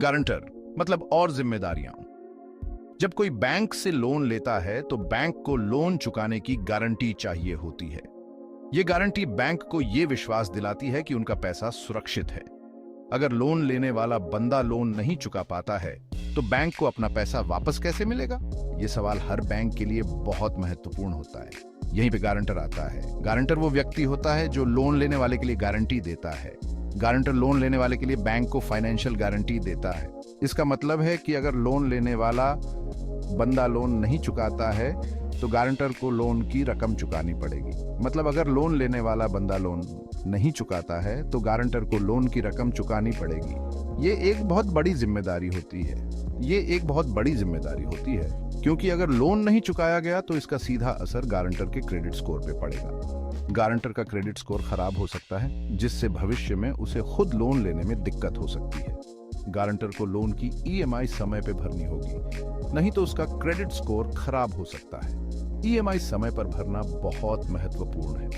Guarantor मतलब और जिम्मेदारियां। जब कोई बैंक से लोन लेता है तो बैंक को लोन चुकाने की गारंटी चाहिए होती है। यह गारंटी बैंक को यह विश्वास दिलाती है कि उनका पैसा सुरक्षित है। अगर लोन लेने वाला बंदा लोन नहीं चुका पाता है तो बैंक को अपना पैसा वापस कैसे मिलेगा? यह सवाल हर बैंक के लिए बहुत महत्वपूर्ण होता है। यहीं पे गारंटर आता है। गारंटर वो व्यक्ति होता है जो लोन लेने वाले के लिए गारंटी देता है। गारंटर लोन लेने वाले के लिए बैंक को फाइनेंशियल गारंटी देता है। इसका मतलब है कि अगर लोन लेने वाला बंदा लोन नहीं चुकाता है तो गारंटर को लोन की रकम चुकानी पड़ेगी। मतलब अगर लोन लेने वाला बंदा लोन नहीं चुकाता है तो गारंटर को लोन की रकम चुकानी पड़ेगी। ये एक बहुत बड़ी जिम्मेदारी होती है। क्योंकि अगर लोन नहीं चुकाया गया तो इसका सीधा असर गारंटर के क्रेडिट स्कोर पे पड़ेगा। गारंटर का क्रेडिट स्कोर खराब हो सकता है, जिससे भविष्य में उसे खुद लोन लेने में दिक्कत हो सकती है। गारंटर को लोन की ईएमआई समय पे भरनी होगी, नहीं तो उसका क्रेडिट स्कोर खराब हो सकता है। ईएमआई समय पर भरना बहुत महत्वपूर्ण है।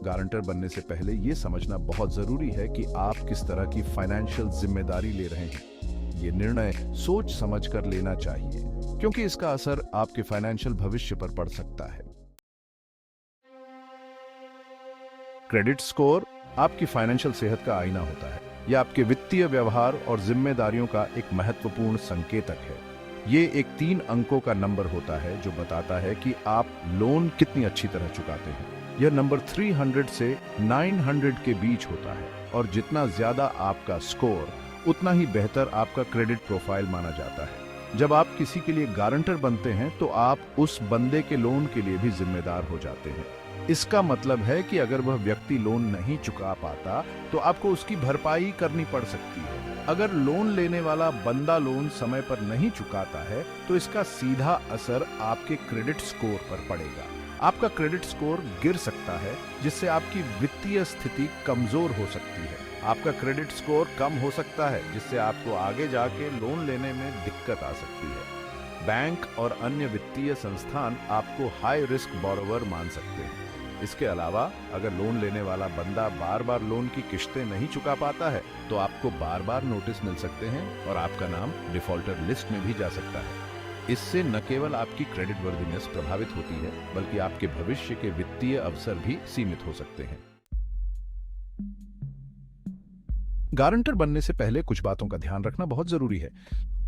गारंटर बनने से पहले यह समझना बहुत जरूरी है कि आप किस तरह की फाइनेंशियल जिम्मेदारी ले रहे हैं। ये निर्णय सोच समझ कर लेना चाहिए, क्योंकि इसका असर आपके फाइनेंशियल भविष्य पर पड़ सकता है। क्रेडिट स्कोर आपकी फाइनेंशियल सेहत का आईना होता है। यह आपके वित्तीय व्यवहार और जिम्मेदारियों का एक महत्वपूर्ण संकेतक है। ये एक 3 अंकों का नंबर होता है जो बताता है कि आप लोन कितनी अच्छी तरह चुकाते हैं। यह नंबर 300 से 900 के बीच होता है, और जितना ज्यादा आपका स्कोर उतना ही बेहतर आपका क्रेडिट प्रोफाइल माना जाता है। जब आप किसी के लिए गारंटर बनते हैं तो आप उस बंदे के लोन के लिए भी जिम्मेदार हो जाते हैं। इसका मतलब है कि अगर वह व्यक्ति लोन नहीं चुका पाता तो आपको उसकी भरपाई करनी पड़ सकती है। अगर लोन लेने वाला बंदा लोन समय पर नहीं चुकाता है तो इसका सीधा असर आपके क्रेडिट स्कोर पर पड़ेगा। आपका क्रेडिट स्कोर गिर सकता है, जिससे आपकी वित्तीय स्थिति कमजोर हो सकती है। आपका क्रेडिट स्कोर कम हो सकता है, जिससे आपको आगे जाके लोन लेने में दिक्कत आ सकती है। बैंक और अन्य वित्तीय संस्थान आपको हाई रिस्क बोरोवर मान सकते हैं। इसके अलावा अगर लोन लेने वाला बंदा बार बार लोन की किश्तें नहीं चुका पाता है तो आपको बार बार नोटिस मिल सकते हैं और आपका नाम डिफॉल्टर लिस्ट में भी जा सकता है। इससे न केवल आपकी क्रेडिट वर्दीनेस प्रभावित होती है, बल्कि आपके भविष्य के वित्तीय अवसर भी सीमित हो सकते हैं। गारंटर बनने से पहले कुछ बातों का ध्यान रखना बहुत जरूरी है।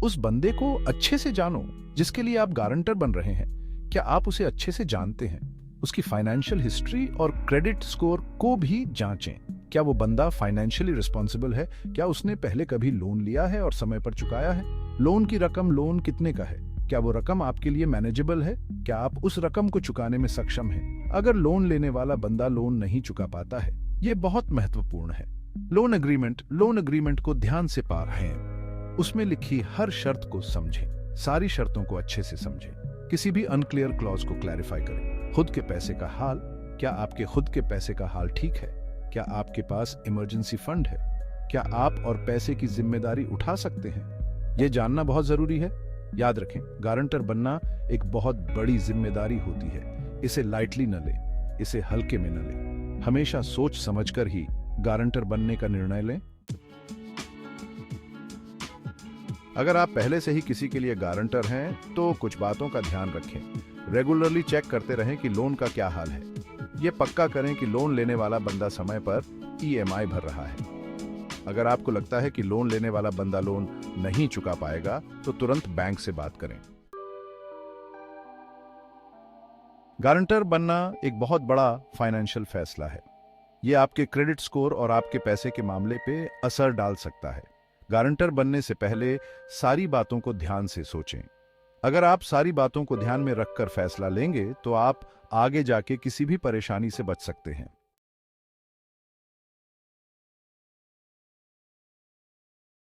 उस बंदे को अच्छे से जानो जिसके लिए आप गारंटर बन रहे हैं। क्या आप उसे अच्छे से जानते हैं? उसकी फाइनेंशियल हिस्ट्री और क्रेडिट स्कोर को भी जांचें। क्या वो बंदा फाइनेंशियली रिस्पॉन्सिबल है? क्या उसने पहले कभी लोन लिया है और समय पर चुकाया है? लोन की रकम लोन कितने का है? क्या वो रकम आपके लिए मैनेजेबल है? क्या आप उस रकम को चुकाने में सक्षम हैं? अगर लोन लेने वाला बंदा लोन नहीं चुका पाता है, ये बहुत महत्वपूर्ण है। लोन एग्रीमेंट को ध्यान से पढ़ें। उसमें लिखी हर शर्त को समझें। सारी शर्तों को अच्छे से समझें। किसी भी अनक्लियर क्लॉज को क्लैरिफाई करें। खुद के पैसे का हाल, क्या आपके खुद के पैसे का हाल ठीक है? क्या आपके पास इमरजेंसी फंड है? क्या आप और पैसे की जिम्मेदारी उठा सकते हैं? यह जानना बहुत जरूरी है। याद रखें, गारंटर बनना एक बहुत बड़ी जिम्मेदारी होती है। इसे लाइटली न लें, इसे हल्के में न लें। हमेशा सोच समझकर ही गारंटर बनने का निर्णय लें। अगर आप पहले से ही किसी के लिए गारंटर हैं तो कुछ बातों का ध्यान रखें। रेगुलरली चेक करते रहें कि लोन का क्या हाल है। यह पक्का करें कि लोन लेने वाला बंदा समय पर ईएमआई भर रहा है। अगर आपको लगता है कि लोन लेने वाला बंदा लोन नहीं चुका पाएगा तो तुरंत बैंक से बात करें। गारंटर बनना एक बहुत बड़ा फाइनेंशियल फैसला है। यह आपके क्रेडिट स्कोर और आपके पैसे के मामले पे असर डाल सकता है। गारंटर बनने से पहले सारी बातों को ध्यान से सोचें। अगर आप सारी बातों को ध्यान में रखकर फैसला लेंगे तो आप आगे जाके किसी भी परेशानी से बच सकते हैं।